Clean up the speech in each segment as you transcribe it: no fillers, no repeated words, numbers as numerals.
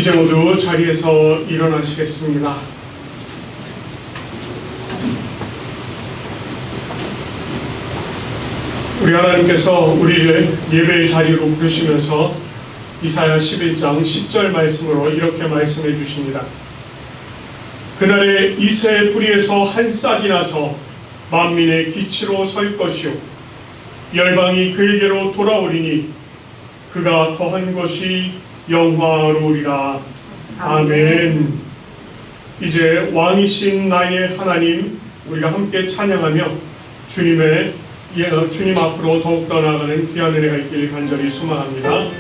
이제 모두 자리에서 일어나시겠습니다. 우리 하나님께서 우리를 예배의 자리로 부르시면서 이사야 11장 10절 말씀으로 이렇게 말씀해 주십니다. 그날에 이새의 뿌리에서 한 싹이 나서 만민의 기치로 설 것이요 열방이 그에게로 돌아오리니 그가 거한 것이 영화로우리라. 아멘. 이제 왕이신 나의 하나님, 우리가 함께 찬양하며 주님 앞으로 더욱더 나아가는 귀한 은혜가 있길 간절히 소망합니다.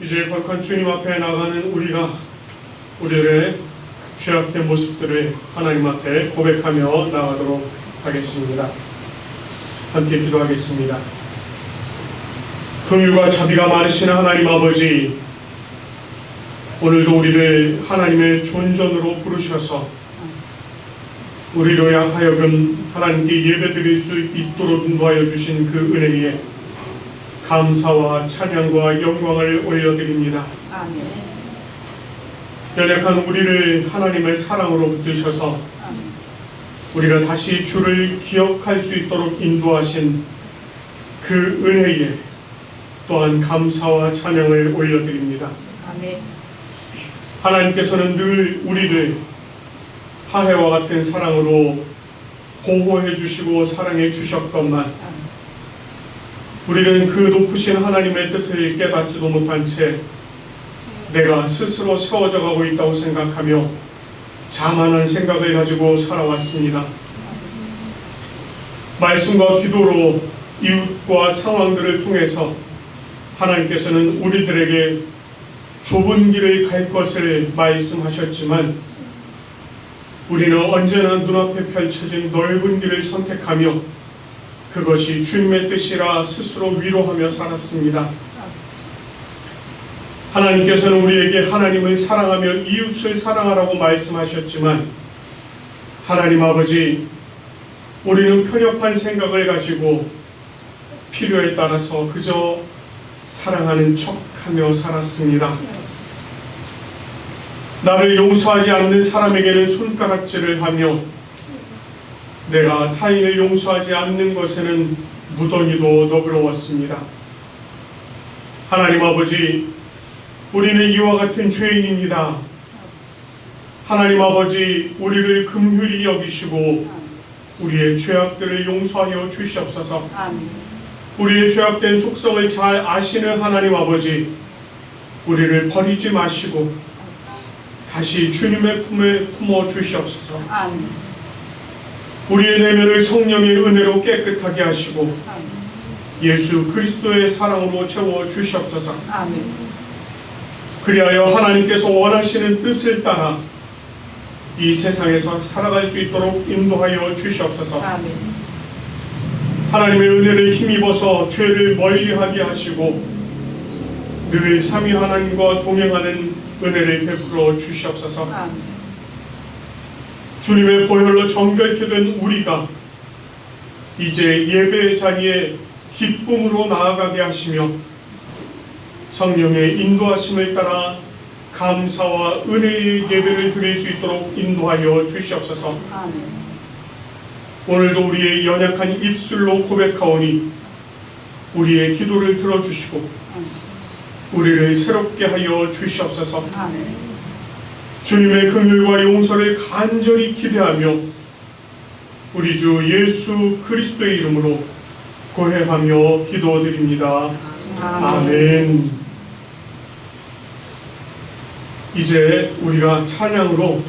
이제 거룩한 주님 앞에 나가는 우리가 우리의 죄악된 모습들을 하나님 앞에 고백하며 나가도록 하겠습니다. 함께 기도하겠습니다. 긍휼과 자비가 많으신 하나님 아버지, 오늘도 우리를 하나님의 존전으로 부르셔서 우리로 하여금 하나님께 예배드릴 수 있도록 인도하여 주신 그 은혜에 감사와 찬양과 영광을 올려드립니다. 아멘. 연약한 우리를 하나님의 사랑으로 붙드셔서 우리가 다시 주를 기억할 수 있도록 인도하신 그 은혜에 또한 감사와 찬양을 올려드립니다. 아멘. 하나님께서는 늘 우리를 하해와 같은 사랑으로 보호해 주시고 사랑해 주셨건만 우리는 그 높으신 하나님의 뜻을 깨닫지도 못한 채 내가 스스로 세워져 가고 있다고 생각하며 자만한 생각을 가지고 살아왔습니다. 말씀과 기도로 이웃과 상황들을 통해서 하나님께서는 우리들에게 좁은 길을 갈 것을 말씀하셨지만 우리는 언제나 눈앞에 펼쳐진 넓은 길을 선택하며 그것이 주님의 뜻이라 스스로 위로하며 살았습니다. 하나님께서는 우리에게 하나님을 사랑하며 이웃을 사랑하라고 말씀하셨지만 하나님 아버지, 우리는 편협한 생각을 가지고 필요에 따라서 그저 사랑하는 척하며 살았습니다. 나를 용서하지 않는 사람에게는 손가락질을 하며 내가 타인을 용서하지 않는 것에는 무던히도 너그러웠습니다. 하나님 아버지, 우리는 이와 같은 죄인입니다. 하나님 아버지, 우리를 긍휼히 여기시고 우리의 죄악들을 용서하여 주시옵소서. 우리의 죄악된 속성을 잘 아시는 하나님 아버지, 우리를 버리지 마시고 다시 주님의 품에 품어 주시옵소서. 우리의 내면을 성령의 은혜로 깨끗하게 하시고 예수 그리스도의 사랑으로 채워 주시옵소서. 그리하여 하나님께서 원하시는 뜻을 따라 이 세상에서 살아갈 수 있도록 인도하여 주시옵소서. 하나님의 은혜를 힘입어서 죄를 멀리하게 하시고 늘 삼위 하나님과 동행하는 은혜를 베풀어 주시옵소서. 주님의 보혈로 정결케 된 우리가 이제 예배의 자리에 기쁨으로 나아가게 하시며 성령의 인도하심을 따라 감사와 은혜의 예배를 드릴 수 있도록 인도하여 주시옵소서. 오늘도 우리의 연약한 입술로 고백하오니 우리의 기도를 들어주시고 우리를 새롭게 하여 주시옵소서. 주님의 긍휼과 용서를 간절히 기대하며 우리 주 예수 그리스도의 이름으로 고해하며 기도드립니다. 아멘. 이제 우리가 찬양으로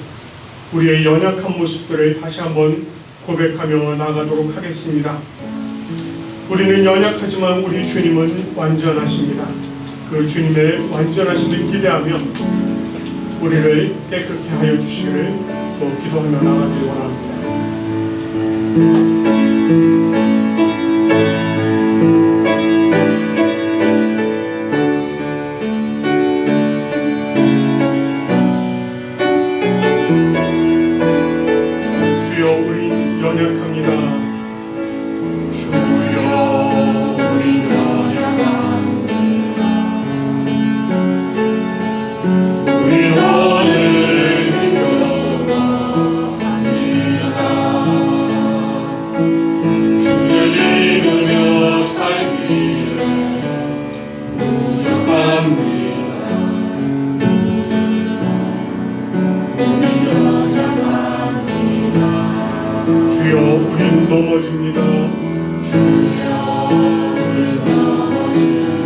우리의 연약한 모습들을 다시 한번 고백하며 나가도록 하겠습니다. 우리는 연약하지만 우리 주님은 완전하십니다. 그 주님의 완전하심을 기대하며 우리를 깨끗게 하여 주시기를 또 기도하며 나가기를 원합니다. 주여, 우린 연약합니다. 주여, 우린 연약합니다. 우리 오늘 힘겨워합니다. 주를 읽으며 살기에 부족합니다. 우리 연약합니다. 주여, 우린 넘어집니다. 주여, 우린 넘어집니다.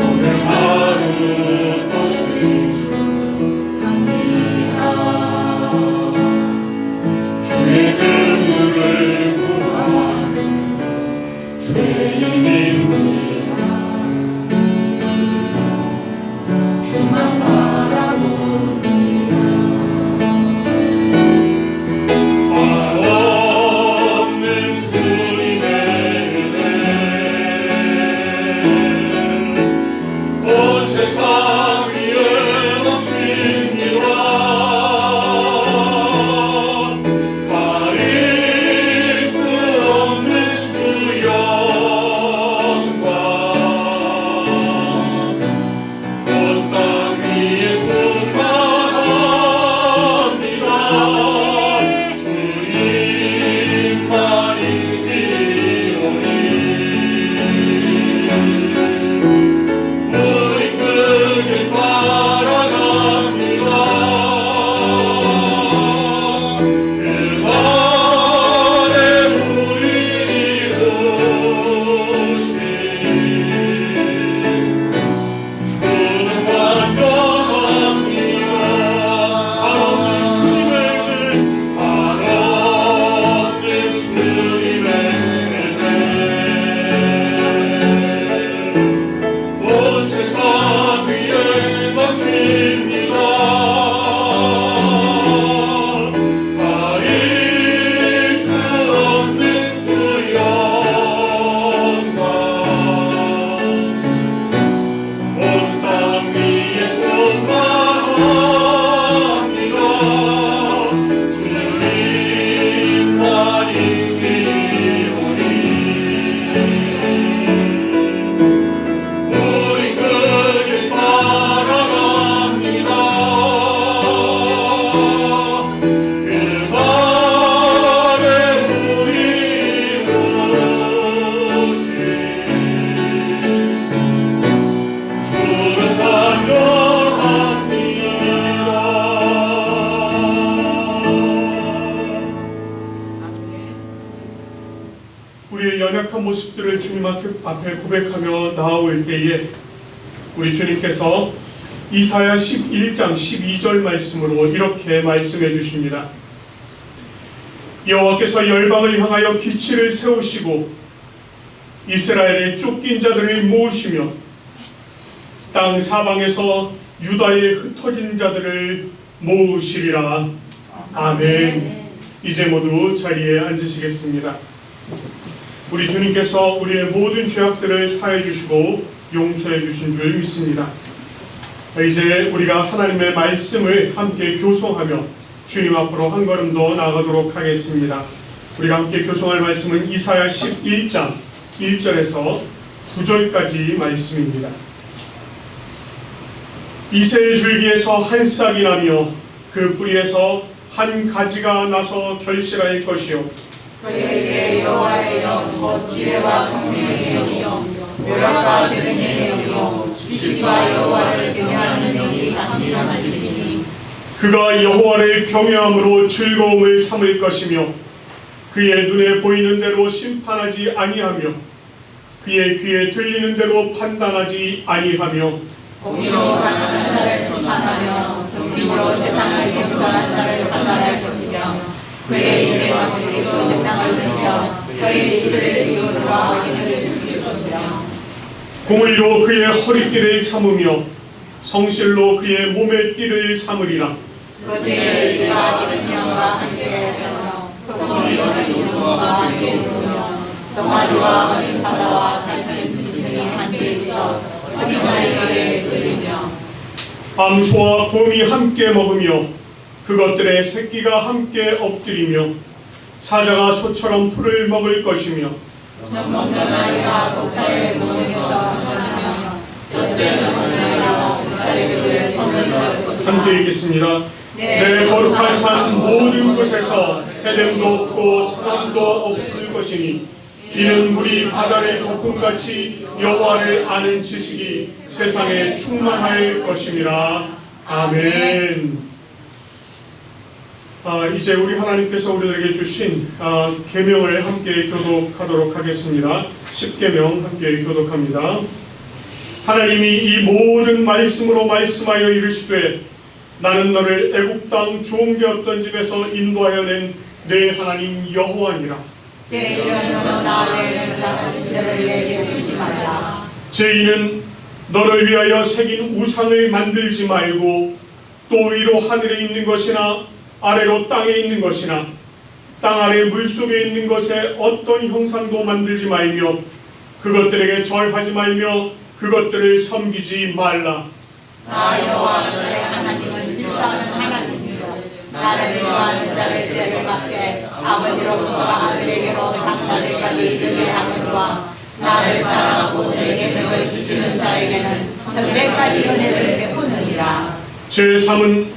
오늘 하루 또 실수합니다. 주의 긍휼을 구하는 죄인입니다. 주만 바라봅니다. 연약한 모습들을 주님 앞에 고백하며 나아올 때에 우리 주님께서 이사야 11장 12절 말씀으로 이렇게 말씀해 주십니다. 여호와께서 열방을 향하여 기치를 세우시고 이스라엘의 쫓긴 자들을 모으시며 땅 사방에서 유다의 흩어진 자들을 모으시리라. 아멘. 이제 모두 자리에 앉으시겠습니다. 우리 주님께서 우리의 모든 죄악들을 사해 주시고 용서해 주신 줄 믿습니다. 이제 우리가 하나님의 말씀을 함께 교송하며 주님 앞으로 한 걸음 더 나아가도록 하겠습니다. 우리가 함께 교송할 말씀은 이사야 11장 1절에서 9절까지 말씀입니다. 이새의 줄기에서 한 싹이 나며 그 뿌리에서 한 가지가 나서 결실할 것이요 그에게 여호와의 영 곧 지혜와聰明의 영이요 묘력과 재능의 영이요 지식과 여호와를 경외하는 영이 강림하시리니 그가 여호와를 경외함으로 즐거움을 삼을 것이며 그의 눈에 보이는 대로 심판하지 아니하며 그의 귀에 들리는 대로 판단하지 아니하며 공의로 가난한 자를 심판하며 정직으로 세상을 경솔한 자를 판단할 것이며 그의 입과 권리로 세상을 지켜 그의 입술을 비우느라 악인을 죽일 것이며 공의로 그의 허리띠를 삼으며 성실로 그의 몸의 띠를 삼으리라. 그때에 이가 이른 영과 함께하며 그 공의로는 용서와 함께 누르며 송아지와 어린 사자와 살찐 짐승이 함께 있어 어린아이에게 끌리며 암소와 곰이 함께 먹으며 그것들의 새끼가 함께 엎드리며 사자가 소처럼 풀을 먹을 것이며 젖 먹는 아이가 독사의 구멍에서 흘러나며 젖을 먹는 아이가 독사의 굴에 손을 넣을 것이며 함께 읽겠습니다. 내 거룩한 산 모든 곳에서 해됨도 없고 사람도 없을 것이니 이는 물이 바다를 거품같이 여호와를 아는 지식이 세상에 충만할 것임이라. 아멘. 이제 우리 하나님께서 우리들에게 주신 계명을 함께 교독하도록 하겠습니다. 10계명 함께 교독합니다. 하나님이 이 모든 말씀으로 말씀하여 이르시되 나는 너를 애굽 땅 종되었던 집에서 인도하여 낸 내 하나님 여호와니라. 제1은 너는 나 외에는 다른 신들을 내게 두지 말라. 제2는 너를 위하여 새긴 우상을 만들지 말고 또 위로 하늘에 있는 것이나 아래로 땅에 있는 것이나 땅 아래 물속에 있는 것에 어떤 형상도 만들지 말며 그것들에게 절하지 말며 그것들을 섬기지 말라. 나 여호와 너의 하나님은 질투하는 하나님이요 나를 미워하는 자를 죄를 갚게 아버지로부터 아들에게로 3차례까지 이르게 하거니와 나를 사랑하고 내 계명을 지키는 자에게는 정대까지 은혜를 베푸느니라. 제3은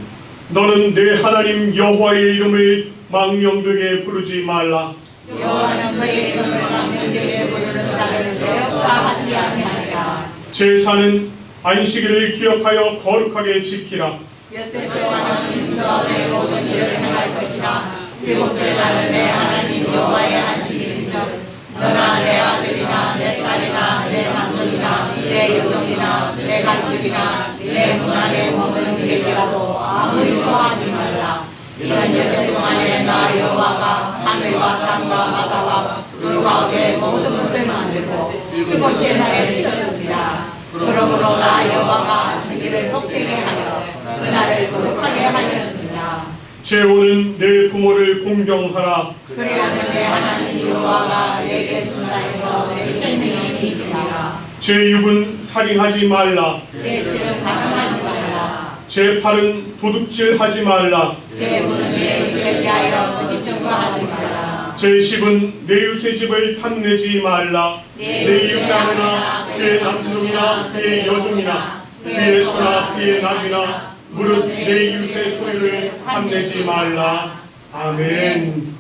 너는 내 하나님 여호와의 이름을 망령되게 부르지 말라. 여호와는 그의 이름을 망령되게 부르는 자를 죄없다 하지 아니하리라. 제4는 안식일을 기억하여 거룩하게 지키라. 엿새 동안은 인수와 내 모든 일을 행할 것이라. 일곱째 날은 내 하나님 여호와의 안식일인즉 너나 내 아들이나 내 딸이나 내 남편이나 내 여종이나 내 가축이나 내 문 안에 머무는 객이라도 아무 일도 하지 말라. 이런 엿새 동안에 나 여호와가 하늘과 땅과 바다와 그 가운데 모든 것을 만들고 일곱째 날에 쉬었습니다. 그러므로 나 여호와가 안식일을 복되게 하여 그날을 거룩하게 하였느니라. 제5는 내 부모를 공경하라. 그리하면 내 하나님 여호와가 내게 준다 해서 내 생명이 이기리라. 제6은 살인하지 말라. 제7은 가늠하지 말라. 제8은 도둑질하지 말라. 제9는 내 유수에 대하여 거짓 증거하지 말라. 제10은 내 유세 집을 탐내지 말라. 내 유세 아내나 그의 남종이나 그의 여종이나 그의 소나 그의 나귀나 무릇 내 유세 소유를 탐내지 말라. 아멘.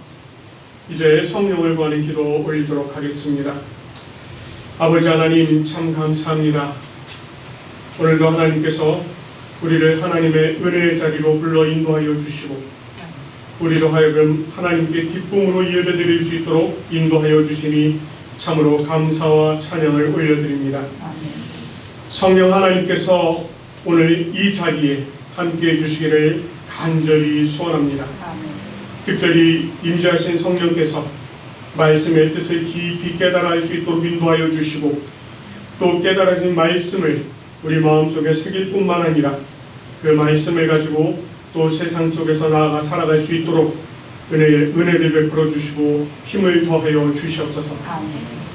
이제 성령을 구하는 기도 올리도록 하겠습니다. 아버지 하나님 참 감사합니다. 오늘도 하나님께서 우리를 하나님의 은혜의 자리로 불러 인도하여 주시고 우리로 하여금 하나님께 기쁨으로 예배드릴 수 있도록 인도하여 주시니 참으로 감사와 찬양을 올려드립니다. 성령 하나님께서 오늘 이 자리에 함께해 주시기를 간절히 소원합니다. 특별히 임재하신 성령께서 말씀의 뜻을 깊이 깨달아 알 수 있도록 인도하여 주시고, 또 깨달아진 말씀을 우리 마음속에 새길 뿐만 아니라 그 말씀을 가지고 또 세상 속에서 나아가 살아갈 수 있도록 은혜를 베풀어 주시고 힘을 더하여 주시옵소서.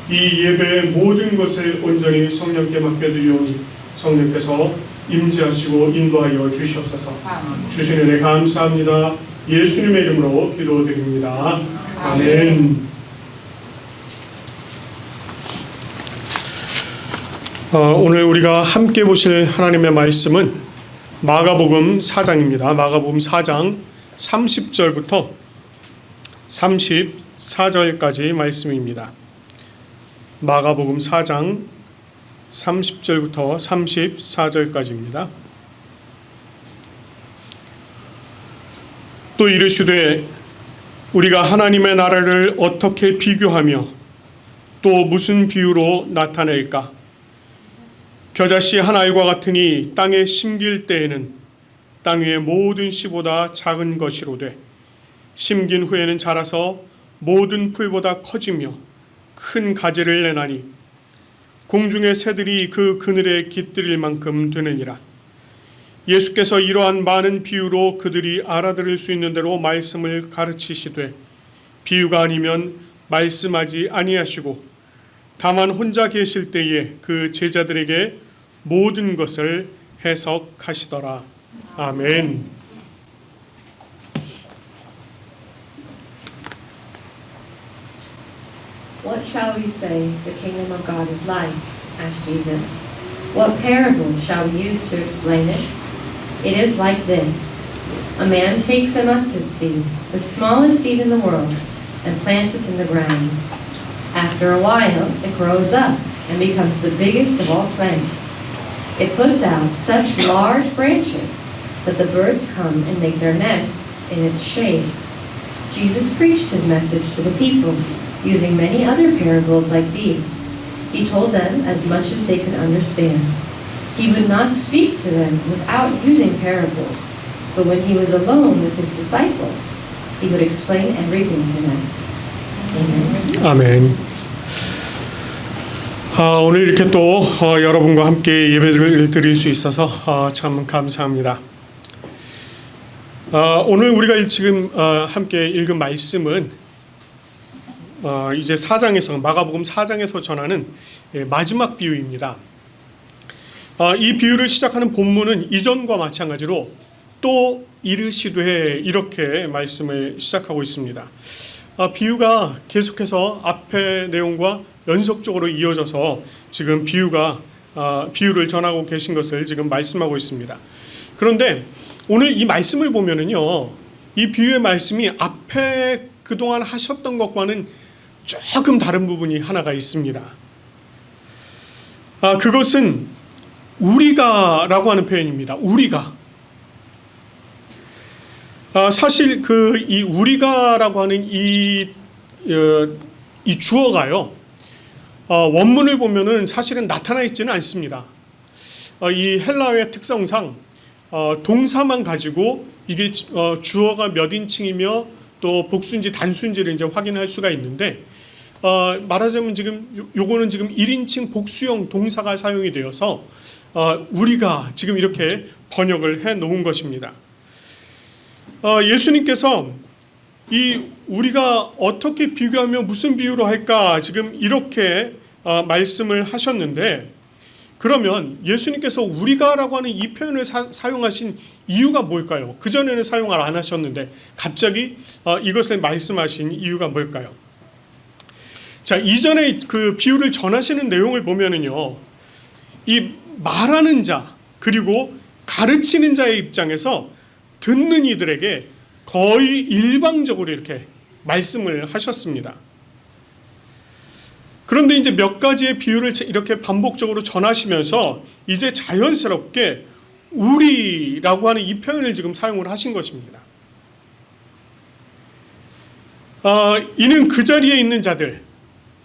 이 예배의 모든 것을 온전히 성령께 맡겨드리오니 성령께서 임재하시고 인도하여 주시옵소서. 주신 은혜 감사합니다. 예수님의 이름으로 기도드립니다. 아멘. 오늘 우리가 함께 보실 하나님의 말씀은 마가복음 4장입니다. 마가복음 4장 30절부터 34절까지 말씀입니다. 마가복음 4장 30절부터 34절까지입니다. 또 이르시되 우리가 하나님의 나라를 어떻게 비교하며 또 무슨 비유로 나타낼까? 겨자씨 한 알과 같으니 땅에 심길 때에는 땅 위의 모든 씨보다 작은 것이로되 심긴 후에는 자라서 모든 풀보다 커지며 큰 가지를 내나니 공중의 새들이 그 그늘에 깃들일 만큼 되느니라. 예수께서 이러한 많은 비유로 그들이 알아들을 수 있는 대로 말씀을 가르치시되 비유가 아니면 말씀하지 아니하시고 다만 혼자 계실 때에 그 제자들에게 모든 것을 해석하시더라. 아멘. What shall we say the kingdom of God is like? Asked Jesus. What parable shall we use to explain it? It is like this. A man takes a mustard seed, the smallest seed in the world, and plants it in the ground. After a while, it grows up and becomes the biggest of all plants. It puts out such large branches that the birds come and make their nests in its shade. Jesus preached his message to the people, using many other parables like these. He told them as much as they could understand. He would not speak to them without using parables, but when he was alone with his disciples, he would explain everything to them. Amen. 아멘. 오늘 이렇게 또 여러분과 함께 예배를 드릴 수 있어서 참 감사합니다. 오늘 우리가 지금 함께 읽은 말씀은 이제 4장에서 마가복음 4장에서 전하는 마지막 비유입니다. 이 비유를 시작하는 본문은 이전과 마찬가지로 또 이르시되 이렇게 말씀을 시작하고 있습니다. 비유가 계속해서 앞의 내용과 연속적으로 이어져서 지금 비유를 전하고 계신 것을 지금 말씀하고 있습니다. 그런데 오늘 이 말씀을 보면은요, 이 비유의 말씀이 앞에 그동안 하셨던 것과는 조금 다른 부분이 하나가 있습니다. 그것은 우리가라고 하는 표현입니다. 우리가. 사실 이 우리가라고 하는 이 주어가요. 원문을 보면은 사실은 나타나 있지는 않습니다. 이 헬라어의 특성상 동사만 가지고 이게 주어가 몇 인칭이며 또 복수인지 단수인지를 이제 확인할 수가 있는데, 말하자면 지금 요거는 지금 1인칭 복수형 동사가 사용이 되어서 우리가 지금 이렇게 번역을 해 놓은 것입니다. 예수님께서 이 우리가 어떻게 비교하며 무슨 비유로 할까 지금 이렇게 말씀을 하셨는데, 그러면 예수님께서 우리가라고 하는 이 표현을 사용하신 이유가 뭘까요? 그전에는 사용을 안 하셨는데 갑자기 이것을 말씀하신 이유가 뭘까요? 자, 이전에 그 비유를 전하시는 내용을 보면은요, 이 말하는 자 그리고 가르치는 자의 입장에서 듣는 이들에게 거의 일방적으로 이렇게 말씀을 하셨습니다. 그런데 이제 몇 가지의 비유를 이렇게 반복적으로 전하시면서 이제 자연스럽게 우리라고 하는 이 표현을 지금 사용을 하신 것입니다. 이는 그 자리에 있는 자들,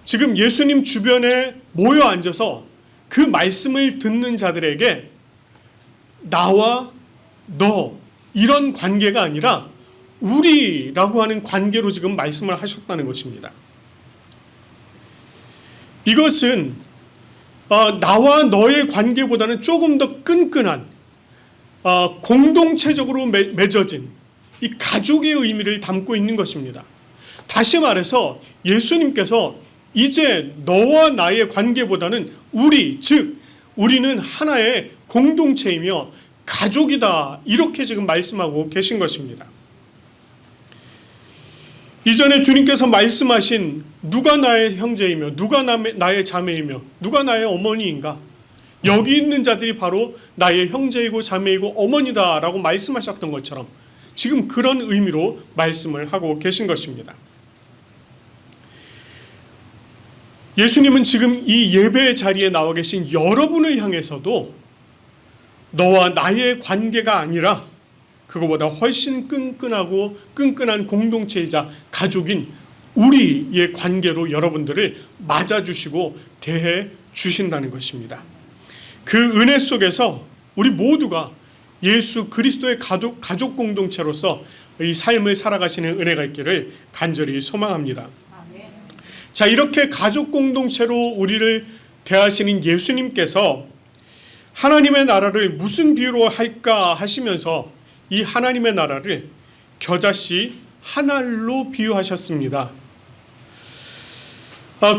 지금 예수님 주변에 모여 앉아서 그 말씀을 듣는 자들에게 나와 너 이런 관계가 아니라 우리라고 하는 관계로 지금 말씀을 하셨다는 것입니다. 이것은 나와 너의 관계보다는 조금 더 끈끈한 공동체적으로 맺어진 이 가족의 의미를 담고 있는 것입니다. 다시 말해서 예수님께서 이제 너와 나의 관계보다는 우리, 즉 우리는 하나의 공동체이며 가족이다, 이렇게 지금 말씀하고 계신 것입니다. 이전에 주님께서 말씀하신 누가 나의 형제이며 누가 나의 자매이며 누가 나의 어머니인가, 여기 있는 자들이 바로 나의 형제이고 자매이고 어머니다 라고 말씀하셨던 것처럼 지금 그런 의미로 말씀을 하고 계신 것입니다. 예수님은 지금 이 예배의 자리에 나와 계신 여러분을 향해서도 너와 나의 관계가 아니라 그거보다 훨씬 끈끈하고 끈끈한 공동체이자 가족인 우리의 관계로 여러분들을 맞아주시고 대해 주신다는 것입니다. 그 은혜 속에서 우리 모두가 예수 그리스도의 가족 공동체로서 이 삶을 살아가시는 은혜가 있기를 간절히 소망합니다. 자, 이렇게 가족 공동체로 우리를 대하시는 예수님께서 하나님의 나라를 무슨 비유로 할까 하시면서 이 하나님의 나라를 겨자씨 한 알로 비유하셨습니다.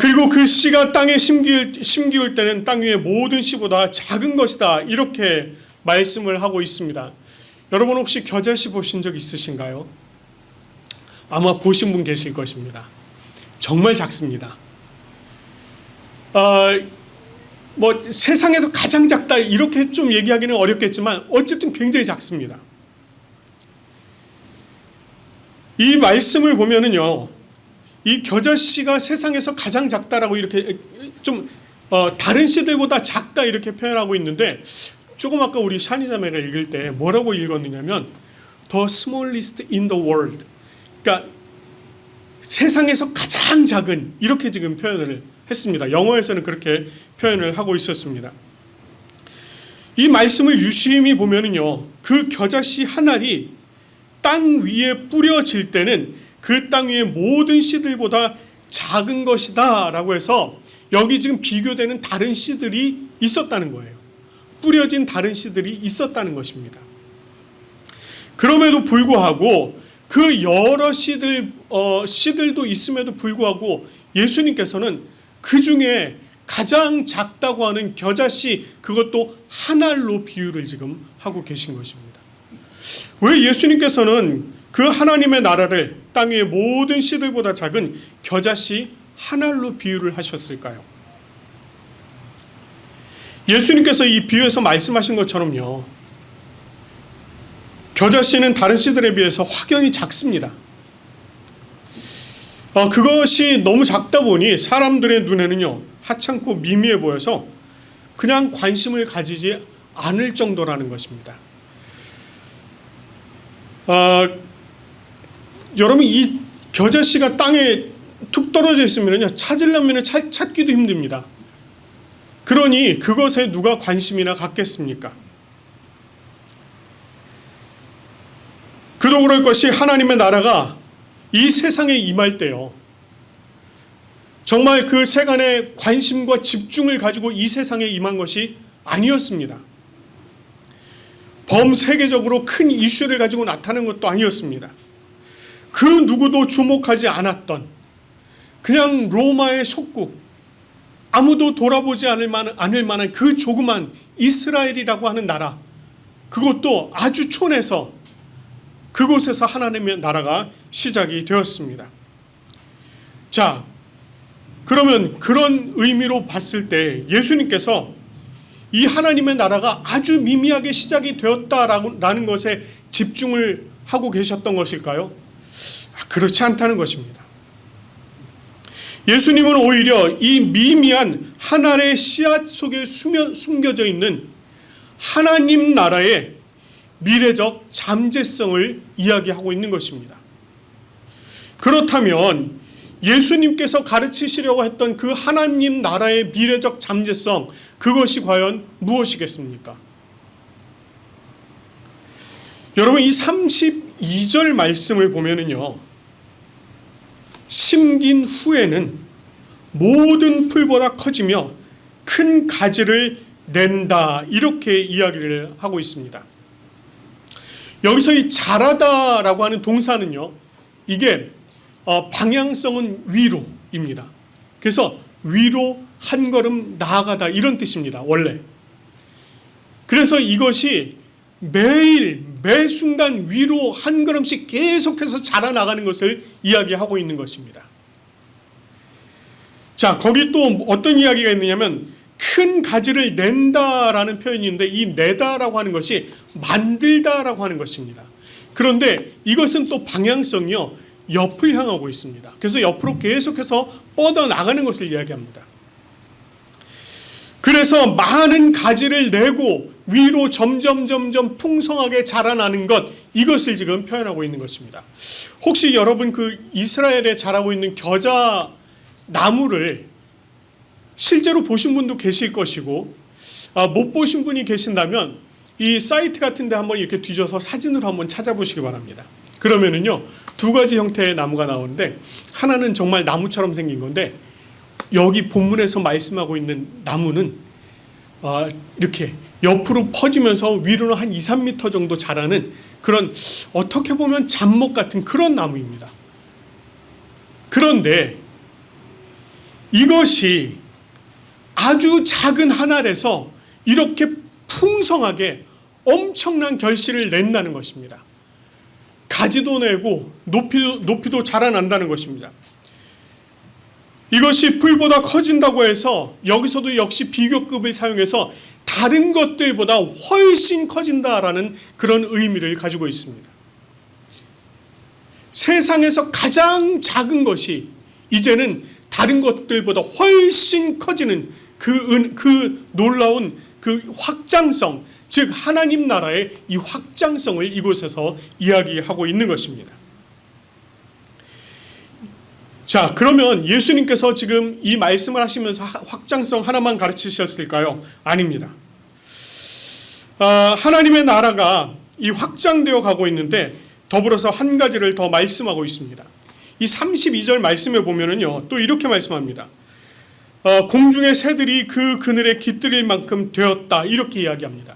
그리고 그 씨가 땅에 심기울 때는 땅 위의 모든 씨보다 작은 것이다, 이렇게 말씀을 하고 있습니다. 여러분 혹시 겨자씨 보신 적 있으신가요? 아마 보신 분 계실 것입니다. 정말 작습니다. 세상에서 가장 작다 이렇게 좀 얘기하기는 어렵겠지만 어쨌든 굉장히 작습니다. 이 말씀을 보면은요, 이 겨자씨가 세상에서 가장 작다라고 이렇게 좀 다른 씨들보다 작다 이렇게 표현하고 있는데, 조금 아까 우리 샤니자매가 읽을 때 뭐라고 읽었느냐면 The smallest in the world, 그러니까 세상에서 가장 작은, 이렇게 지금 표현을 했습니다. 영어에서는 그렇게 표현을 하고 있었습니다. 이 말씀을 유심히 보면은요, 그 겨자씨 한 알이 땅 위에 뿌려질 때는 그 땅 위의 모든 씨들보다 작은 것이다 라고 해서 여기 지금 비교되는 다른 씨들이 있었다는 거예요. 뿌려진 다른 씨들이 있었다는 것입니다. 그럼에도 불구하고 그 여러 씨들도 있음에도 불구하고 예수님께서는 그 중에 가장 작다고 하는 겨자씨, 그것도 한 알로 비유를 지금 하고 계신 것입니다. 왜 예수님께서는 그 하나님의 나라를 땅 위의 모든 씨들보다 작은 겨자씨 한 알로 비유를 하셨을까요? 예수님께서 이 비유에서 말씀하신 것처럼요, 겨자씨는 다른 씨들에 비해서 확연히 작습니다. 그것이 너무 작다 보니 사람들의 눈에는요, 하찮고 미미해 보여서 그냥 관심을 가지지 않을 정도라는 것입니다. 여러분, 이 겨자씨가 땅에 툭 떨어져 있으면요, 찾으려면 찾기도 힘듭니다. 그러니 그것에 누가 관심이나 갖겠습니까? 그도 그럴 것이 하나님의 나라가 이 세상에 임할 때요, 정말 그 세간의 관심과 집중을 가지고 이 세상에 임한 것이 아니었습니다. 범세계적으로 큰 이슈를 가지고 나타난 것도 아니었습니다. 그 누구도 주목하지 않았던 그냥 로마의 속국, 아무도 돌아보지 않을 만한 그 조그만 이스라엘이라고 하는 나라, 그것도 아주 촌에서 그곳에서 하나님의 나라가 시작이 되었습니다. 자, 그러면 그런 의미로 봤을 때 예수님께서 이 하나님의 나라가 아주 미미하게 시작이 되었다라는 것에 집중을 하고 계셨던 것일까요? 그렇지 않다는 것입니다. 예수님은 오히려 이 미미한 한 알의 씨앗 속에 숨겨져 있는 하나님 나라의 미래적 잠재성을 이야기하고 있는 것입니다. 그렇다면 예수님께서 가르치시려고 했던 그 하나님 나라의 미래적 잠재성, 그것이 과연 무엇이겠습니까? 여러분, 이 32절 말씀을 보면은요, 심긴 후에는 모든 풀보다 커지며 큰 가지를 낸다, 이렇게 이야기를 하고 있습니다. 여기서 이 자라다라고 하는 동사는요, 이게 방향성은 위로입니다. 그래서 위로 한 걸음 나아가다, 이런 뜻입니다, 원래. 그래서 이것이 매일 매 순간 위로 한 걸음씩 계속해서 자라나가는 것을 이야기하고 있는 것입니다. 자, 거기 또 어떤 이야기가 있느냐면 큰 가지를 낸다라는 표현인데, 이 내다라고 하는 것이 만들다라고 하는 것입니다. 그런데 이것은 또 방향성이요, 옆을 향하고 있습니다. 그래서 옆으로 계속해서 뻗어나가는 것을 이야기합니다. 그래서 많은 가지를 내고 위로 점점 풍성하게 자라나는 것, 이것을 지금 표현하고 있는 것입니다. 혹시 여러분 그 이스라엘에 자라고 있는 겨자 나무를 실제로 보신 분도 계실 것이고, 못 보신 분이 계신다면 이 사이트 같은 데 한번 이렇게 뒤져서 사진으로 한번 찾아보시기 바랍니다. 그러면은요, 두 가지 형태의 나무가 나오는데, 하나는 정말 나무처럼 생긴 건데, 여기 본문에서 말씀하고 있는 나무는 이렇게 옆으로 퍼지면서 위로는 한 2, 3m 정도 자라는 그런, 어떻게 보면 잡목 같은 그런 나무입니다. 그런데 이것이 아주 작은 한 알에서 이렇게 풍성하게 엄청난 결실을 낸다는 것입니다. 가지도 내고 높이도 자라난다는 것입니다. 이것이 풀보다 커진다고 해서 여기서도 역시 비교급을 사용해서 다른 것들보다 훨씬 커진다라는 그런 의미를 가지고 있습니다. 세상에서 가장 작은 것이 이제는 다른 것들보다 훨씬 커지는 그 놀라운 그 확장성, 즉 하나님 나라의 이 확장성을 이곳에서 이야기하고 있는 것입니다. 자, 그러면 예수님께서 지금 이 말씀을 하시면서 확장성 하나만 가르치셨을까요? 아닙니다. 하나님의 나라가 이 확장되어 가고 있는데 더불어서 한 가지를 더 말씀하고 있습니다. 이 32절 말씀에 보면은요, 또 이렇게 말씀합니다. 공중의 새들이 그 그늘에 깃들일 만큼 되었다, 이렇게 이야기합니다.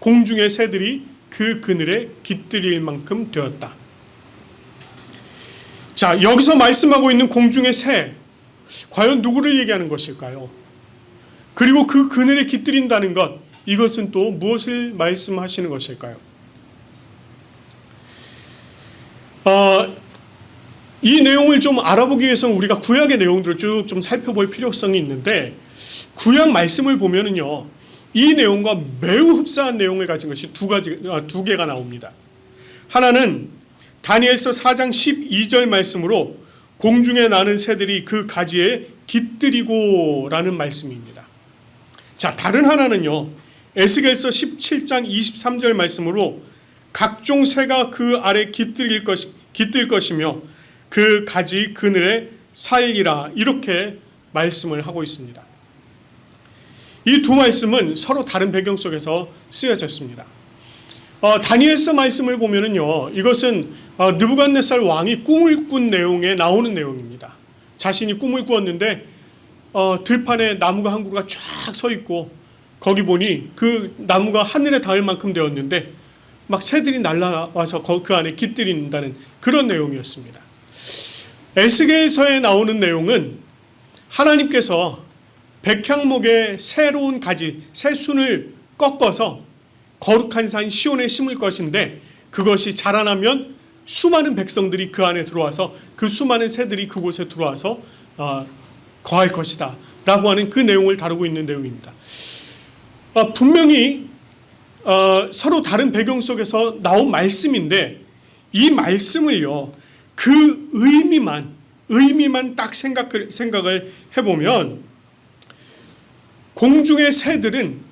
공중의 새들이 그 그늘에 깃들일 만큼 되었다. 자, 여기서 말씀하고 있는 공중의 새, 과연 누구를 얘기하는 것일까요? 그리고 그 그늘에 깃들인다는 것, 이것은 또 무엇을 말씀하시는 것일까요? 이 내용을 좀 알아보기 위해서는 우리가 구약의 내용들을 쭉 좀 살펴볼 필요성이 있는데, 구약 말씀을 보면은요, 이 내용과 매우 흡사한 내용을 가진 것이 두 개가 나옵니다. 하나는 다니엘서 4장 12절 말씀으로 공중에 나는 새들이 그 가지에 깃들이고 라는 말씀입니다. 자, 다른 하나는요, 에스겔서 17장 23절 말씀으로 각종 새가 그 아래 깃들 것이며 그 가지 그늘에 살리라, 이렇게 말씀을 하고 있습니다. 이 두 말씀은 서로 다른 배경 속에서 쓰여졌습니다. 다니엘서 말씀을 보면은요, 이것은 느부갓네살 왕이 꿈을 꾼 내용에 나오는 내용입니다. 자신이 꿈을 꾸었는데 들판에 나무가 한 그루가 쫙 서 있고, 거기 보니 그 나무가 하늘에 닿을 만큼 되었는데 막 새들이 날아와서 그 안에 깃들인다는 그런 내용이었습니다. 에스겔서에 나오는 내용은 하나님께서 백향목의 새로운 가지, 새순을 꺾어서 거룩한 산 시온에 심을 것인데, 그것이 자라나면 수많은 백성들이 그 안에 들어와서 그 수많은 새들이 그곳에 들어와서 거할 것이다 라고 하는 그 내용을 다루고 있는 내용입니다. 분명히 서로 다른 배경 속에서 나온 말씀인데, 이 말씀을요, 그 의미만 딱 생각을 해보면, 공중의 새들은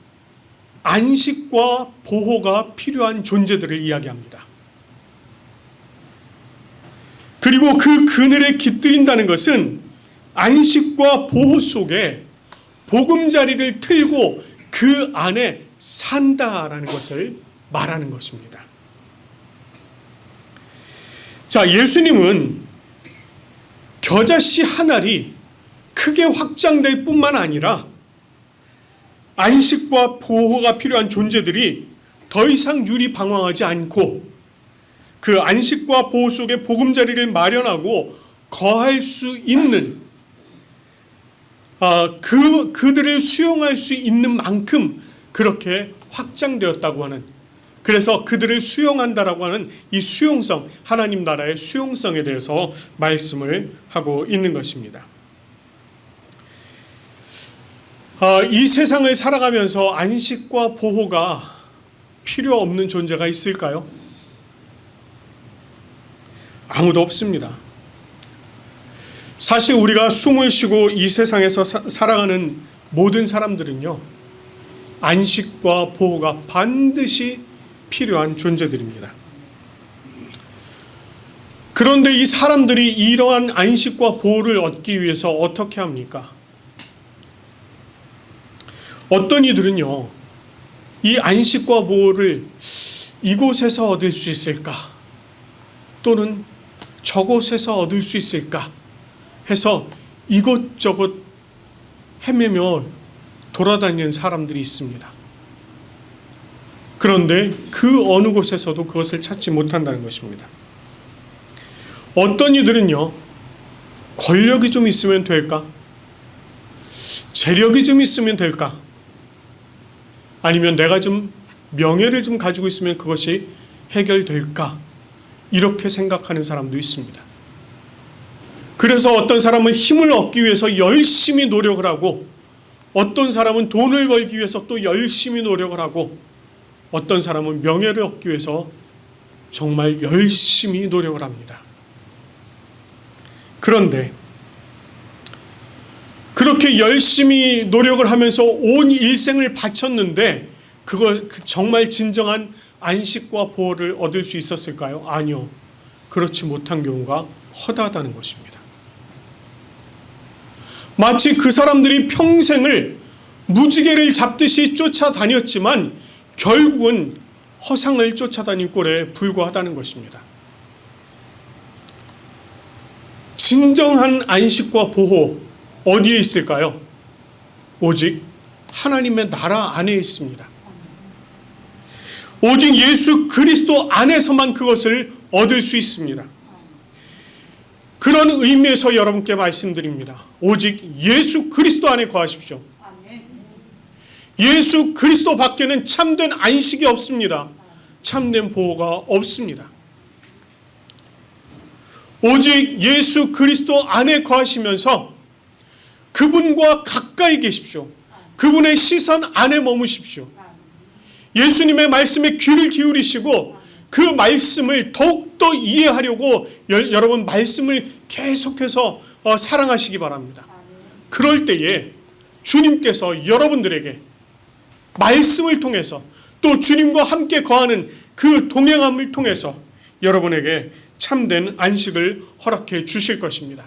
안식과 보호가 필요한 존재들을 이야기합니다. 그리고 그 그늘에 깃들인다는 것은 안식과 보호 속에 보금자리를 틀고 그 안에 산다라는 것을 말하는 것입니다. 자, 예수님은 겨자씨 한 알이 크게 확장될 뿐만 아니라 안식과 보호가 필요한 존재들이 더 이상 유리방황하지 않고 그 안식과 보호 속에 보금자리를 마련하고 거할 수 있는 그들을 수용할 수 있는 만큼 그렇게 확장되었다고 하는, 그래서 그들을 수용한다라고 하는 이 수용성, 하나님 나라의 수용성에 대해서 말씀을 하고 있는 것입니다. 이 세상을 살아가면서 안식과 보호가 필요 없는 존재가 있을까요? 아무도 없습니다. 사실 우리가 숨을 쉬고 이 세상에서 살아가는 모든 사람들은요, 안식과 보호가 반드시 필요한 존재들입니다. 그런데 이 사람들이 이러한 안식과 보호를 얻기 위해서 어떻게 합니까? 어떤 이들은요, 이 안식과 보호를 이곳에서 얻을 수 있을까? 또는 저곳에서 얻을 수 있을까? 해서 이곳저곳 헤매며 돌아다니는 사람들이 있습니다. 그런데 그 어느 곳에서도 그것을 찾지 못한다는 것입니다. 어떤 이들은요, 권력이 좀 있으면 될까? 재력이 좀 있으면 될까? 아니면 내가 좀 명예를 좀 가지고 있으면 그것이 해결될까? 이렇게 생각하는 사람도 있습니다. 그래서 어떤 사람은 힘을 얻기 위해서 열심히 노력을 하고, 어떤 사람은 돈을 벌기 위해서 또 열심히 노력을 하고, 어떤 사람은 명예를 얻기 위해서 정말 열심히 노력을 합니다. 그런데 그렇게 열심히 노력을 하면서 온 일생을 바쳤는데 정말 진정한 안식과 보호를 얻을 수 있었을까요? 아니요. 그렇지 못한 경우가 허다하다는 것입니다. 마치 그 사람들이 평생을 무지개를 잡듯이 쫓아다녔지만 결국은 허상을 쫓아다닌 꼴에 불과하다는 것입니다. 진정한 안식과 보호 어디에 있을까요? 오직 하나님의 나라 안에 있습니다. 오직 예수 그리스도 안에서만 그것을 얻을 수 있습니다. 그런 의미에서 여러분께 말씀드립니다. 오직 예수 그리스도 안에 거하십시오. 예수 그리스도 밖에는 참된 안식이 없습니다. 참된 보호가 없습니다. 오직 예수 그리스도 안에 거하시면서 그분과 가까이 계십시오. 그분의 시선 안에 머무십시오. 예수님의 말씀에 귀를 기울이시고 그 말씀을 더욱더 이해하려고 여러분 말씀을 계속해서 사랑하시기 바랍니다. 그럴 때에 주님께서 여러분들에게 말씀을 통해서 또 주님과 함께 거하는 그 동행함을 통해서 여러분에게 참된 안식을 허락해 주실 것입니다.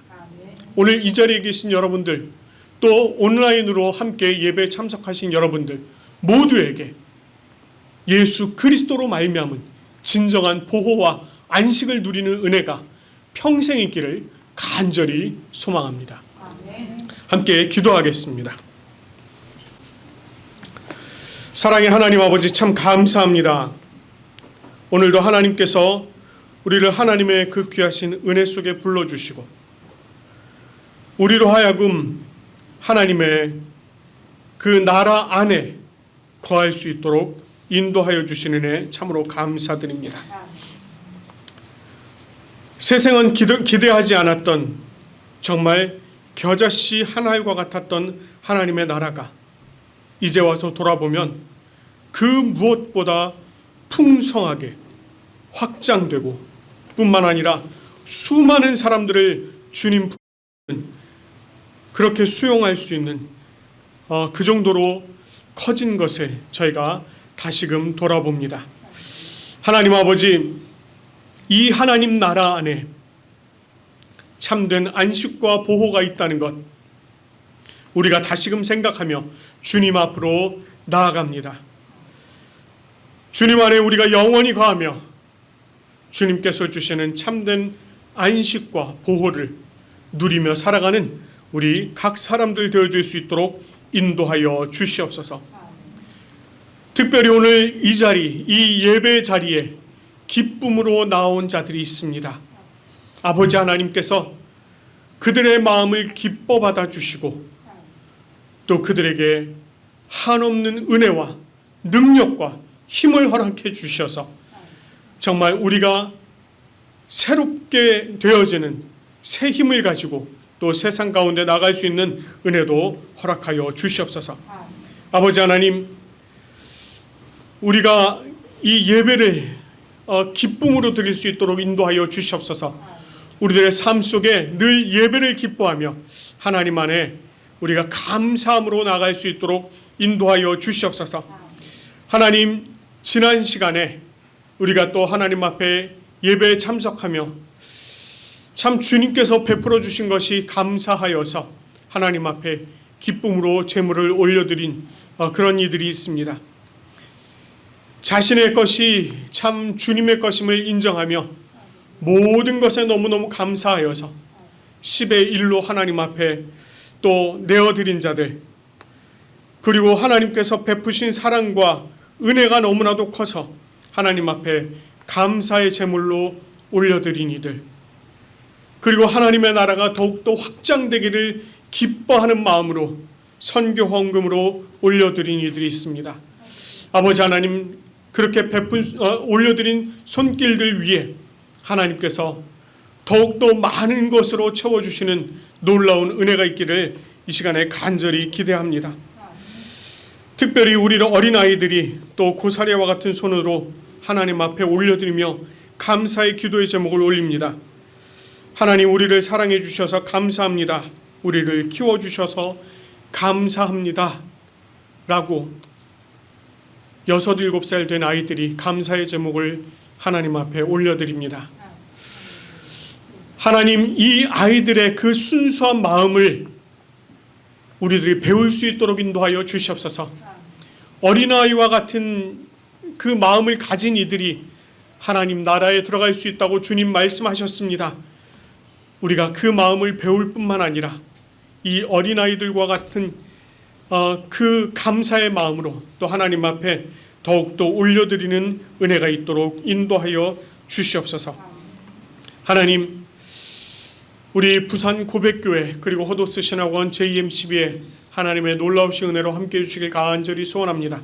오늘 이 자리에 계신 여러분들, 또 온라인으로 함께 예배에 참석하신 여러분들 모두에게 예수 그리스도로 말미암은 진정한 보호와 안식을 누리는 은혜가 평생 있기를 간절히 소망합니다. 함께 기도하겠습니다. 사랑의 하나님 아버지, 참 감사합니다. 오늘도 하나님께서 우리를 하나님의 그 귀하신 은혜 속에 불러주시고 우리로 하여금 하나님의 그 나라 안에 거할 수 있도록 인도하여 주시는 은혜 참으로 감사드립니다. 세상은 기대하지 않았던 정말 겨자씨 한 알과 같았던 하나님의 나라가 이제 와서 돌아보면 그 무엇보다 풍성하게 확장되고 뿐만 아니라 수많은 사람들을 주님 그렇게 수용할 수 있는 그 정도로 커진 것을 저희가 다시금 돌아봅니다. 하나님 아버지, 이 하나님 나라 안에 참된 안식과 보호가 있다는 것, 우리가 다시금 생각하며 주님 앞으로 나아갑니다. 주님 안에 우리가 영원히 거하며 주님께서 주시는 참된 안식과 보호를 누리며 살아가는 우리 각 사람들 되어줄 수 있도록 인도하여 주시옵소서. 특별히 오늘 이 자리, 이 예배 자리에 기쁨으로 나온 자들이 있습니다. 아버지 하나님께서 그들의 마음을 기뻐 받아주시고 또 그들에게 한없는 은혜와 능력과 힘을 허락해 주셔서 정말 우리가 새롭게 되어지는 새 힘을 가지고 또 세상 가운데 나갈 수 있는 은혜도 허락하여 주시옵소서. 아버지 하나님, 우리가 이 예배를 기쁨으로 드릴 수 있도록 인도하여 주시옵소서. 우리들의 삶 속에 늘 예배를 기뻐하며 하나님 안에 우리가 감사함으로 나갈 수 있도록 인도하여 주시옵소서. 하나님, 지난 시간에 우리가 또 하나님 앞에 예배에 참석하며 참 주님께서 베풀어 주신 것이 감사하여서 하나님 앞에 기쁨으로 제물을 올려드린 그런 이들이 있습니다. 자신의 것이 참 주님의 것임을 인정하며 모든 것에 너무너무 감사하여서 10의 1로 하나님 앞에 또 내어드린 자들, 그리고 하나님께서 베푸신 사랑과 은혜가 너무나도 커서 하나님 앞에 감사의 제물로 올려드린 이들, 그리고 하나님의 나라가 더욱더 확장되기를 기뻐하는 마음으로 선교 헌금으로 올려드린 이들이 있습니다. 아버지 하나님, 그렇게 올려드린 손길들 위에 하나님께서 더욱더 많은 것으로 채워주시는 놀라운 은혜가 있기를 이 시간에 간절히 기대합니다. 특별히 우리 어린아이들이 또 고사리와 같은 손으로 하나님 앞에 올려드리며 감사의 기도의 제목을 올립니다. 하나님, 우리를 사랑해 주셔서 감사합니다. 우리를 키워주셔서 감사합니다. 라고 6, 7살 된 아이들이 감사의 제목을 하나님 앞에 올려드립니다. 하나님, 이 아이들의 그 순수한 마음을 우리들이 배울 수 있도록 인도하여 주시옵소서. 어린아이와 같은 그 마음을 가진 이들이 하나님 나라에 들어갈 수 있다고 주님 말씀하셨습니다. 우리가 그 마음을 배울 뿐만 아니라 이 어린아이들과 같은 그 감사의 마음으로 또 하나님 앞에 더욱더 올려드리는 은혜가 있도록 인도하여 주시옵소서. 하나님, 우리 부산 고백교회 그리고 호도스 신학원 JM12에 하나님의 놀라우신 은혜로 함께해 주시길 간절히 소원합니다.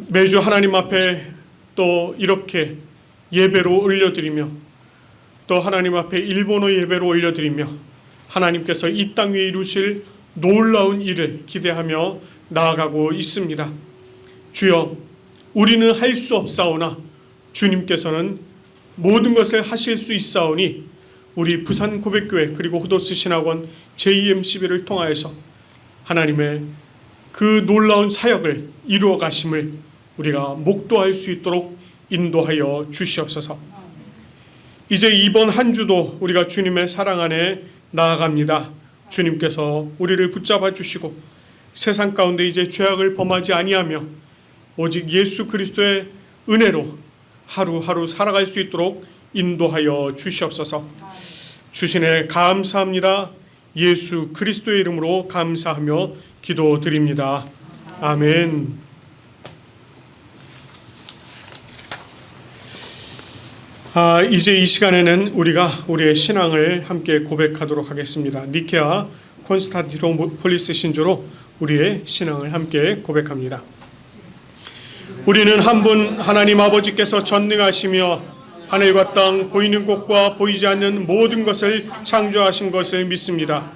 매주 하나님 앞에 또 이렇게 예배로 올려드리며 또 하나님 앞에 일본어 예배로 올려드리며 하나님께서 이 땅 위에 이루실 놀라운 일을 기대하며 나아가고 있습니다. 주여, 우리는 할 수 없사오나 주님께서는 모든 것을 하실 수 있사오니 우리 부산 고백교회 그리고 호도스 신학원 JM12를 통하여서 하나님의 그 놀라운 사역을 이루어 가심을 우리가 목도할 수 있도록 인도하여 주시옵소서. 이제 이번 한 주도 우리가 주님의 사랑 안에 나아갑니다. 주님께서 우리를 붙잡아 주시고 세상 가운데 이제 죄악을 범하지 아니하며 오직 예수 그리스도의 은혜로 하루하루 살아갈 수 있도록 인도하여 주시옵소서. 주신에 감사합니다. 예수 그리스도의 이름으로 감사하며 기도드립니다. 아멘. 이제 이 시간에는 우리가 우리의 신앙을 함께 고백하도록 하겠습니다. 니케아 콘스탄티노폴리스 신조로 우리의 신앙을 함께 고백합니다. 우리는 한 분 하나님 아버지께서 전능하시며 하늘과 땅 보이는 곳과 보이지 않는 모든 것을 창조하신 것을 믿습니다.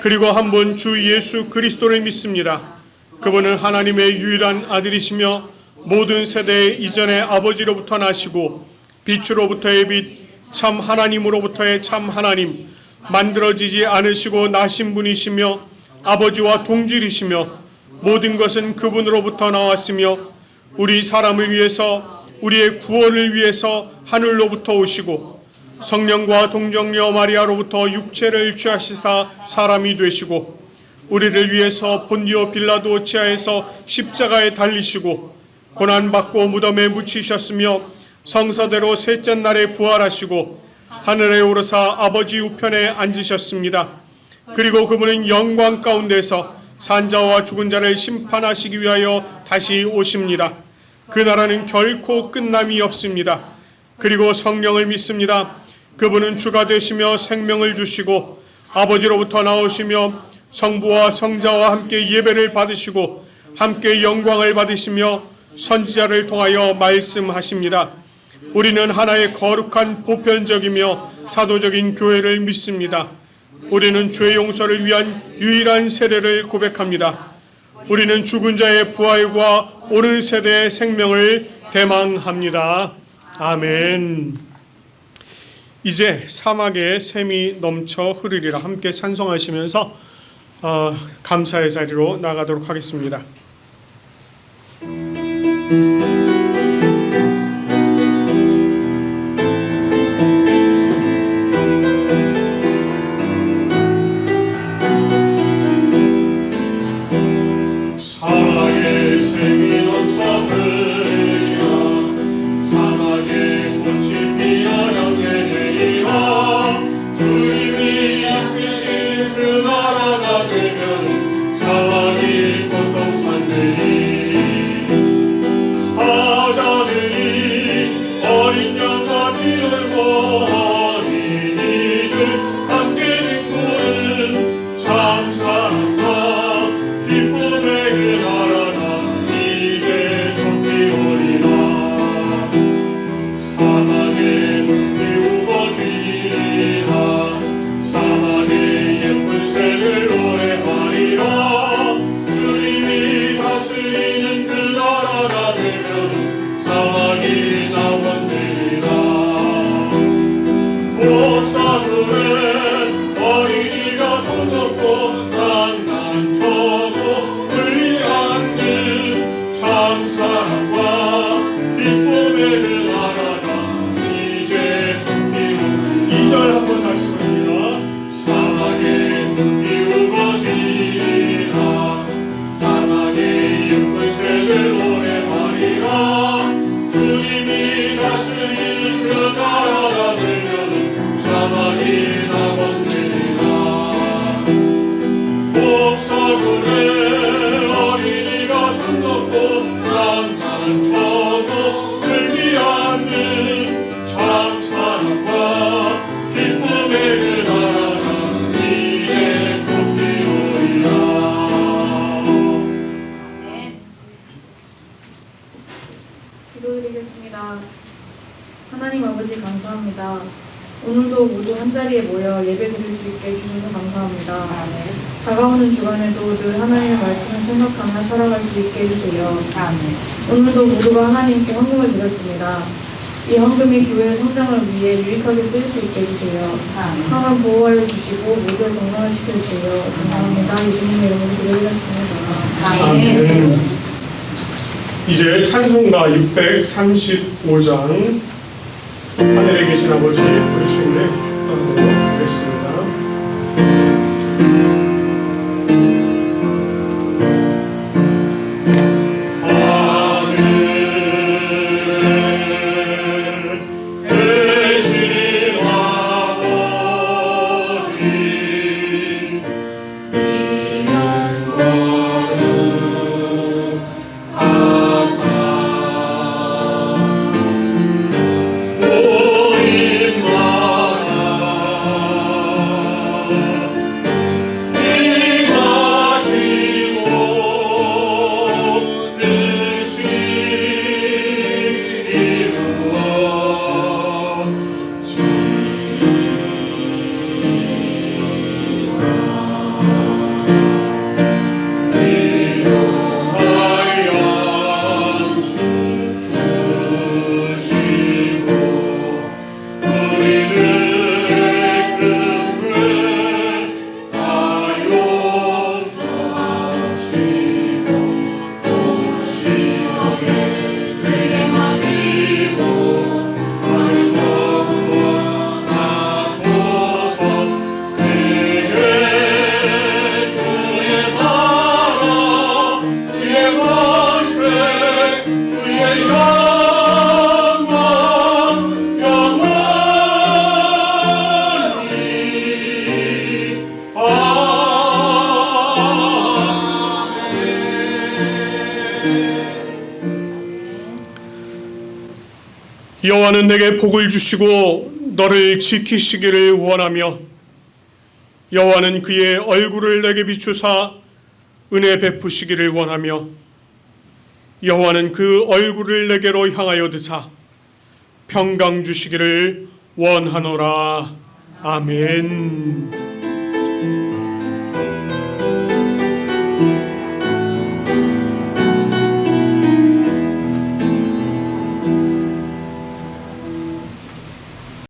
그리고 한 분 주 예수 그리스도를 믿습니다. 그분은 하나님의 유일한 아들이시며 모든 세대 이전의 아버지로부터 나시고 빛으로부터의 빛, 참 하나님으로부터의 참 하나님, 만들어지지 않으시고 나신 분이시며 아버지와 동질이시며 모든 것은 그분으로부터 나왔으며 우리 사람을 위해서 우리의 구원을 위해서 하늘로부터 오시고 성령과 동정녀 마리아로부터 육체를 취하시사 사람이 되시고 우리를 위해서 본디오 빌라도 지하에서 십자가에 달리시고 고난받고 무덤에 묻히셨으며 성사대로 셋째 날에 부활하시고 하늘에 오르사 아버지 우편에 앉으셨습니다. 그리고 그분은 영광 가운데서 산자와 죽은 자를 심판하시기 위하여 다시 오십니다. 그 나라는 결코 끝남이 없습니다. 그리고 성령을 믿습니다. 그분은 주가 되시며 생명을 주시고 아버지로부터 나오시며 성부와 성자와 함께 예배를 받으시고 함께 영광을 받으시며 선지자를 통하여 말씀하십니다. 우리는 하나의 거룩한 보편적이며 사도적인 교회를 믿습니다. 우리는 죄 용서를 위한 유일한 세례를 고백합니다. 우리는 죽은 자의 부활과 오는 세대의 생명을 대망합니다. 아멘. 이제 사막에 샘이 넘쳐 흐르리라 함께 찬송하시면서 감사의 자리로 나가도록 하겠습니다. 사막에 샘이 넘쳐 흐르리라 사막에 꽃이 피어 영예되리라 주님이 이끄신 그 나라가 되면 사막이 꽃동산 되리 사자들이 어린 양과 들고 어린이들 함께 듣고는 참사랑과 기쁨의 그 나라가 이제 속히 오리라 사막에 숲이 우거지리라 사막에 예쁜 새를 노래하리라 주님이 다스리는 그 나라가 되면 사막이 낙원되리라 옥사루에 어린이가 손놓고 장난쳐도 울리 않는 참사랑과 기쁨의 그 나라가 이제 속히 오리라 2절 한번 다시 부릅니다. 사막에 숲이 우거지리라 사막에 예쁜 새를 노래하리라 주님이 다스리는 그 나라가 되면 사막이 낙원되리라 옥사루에 어린이가 손놓고 장난쳐도 울지 않는 참사랑과 기쁨의 그 나라가 이제 속히 오리라. 기도드리겠습니다. 하나님 아버지 감사합니다. 오늘도 모두 한자리에 모여 예배 드릴 수 있게 해주셔서 감사합니다. 다가오는 주간에도 늘 하나님의 말씀을 생각하며 살아갈 수 있게 해주세요. 오늘도 모두가 하나님께 헌금을 드렸습니다. 이 헌금이 교회의 성장을 위해 유익하게 쓰일 수 있게 해주세요. 항상 보호하여 주시고 모두를 건강을 시켜주세요. 감사합니다. 예수님의 이름으로 기도드렸습니다. 아멘. 이제 찬송가 635장 하늘에 계신 아버지 우리 주님의 축복하도록 하겠습니다. 아 여호와는 내게 복을 주시고 너를 지키시기를 원하며 여호와는 그의 얼굴을 내게 비추사 은혜 베푸시기를 원하며 여호와는 그 얼굴을 내게로 향하여 드사 평강 주시기를 원하노라. 아멘.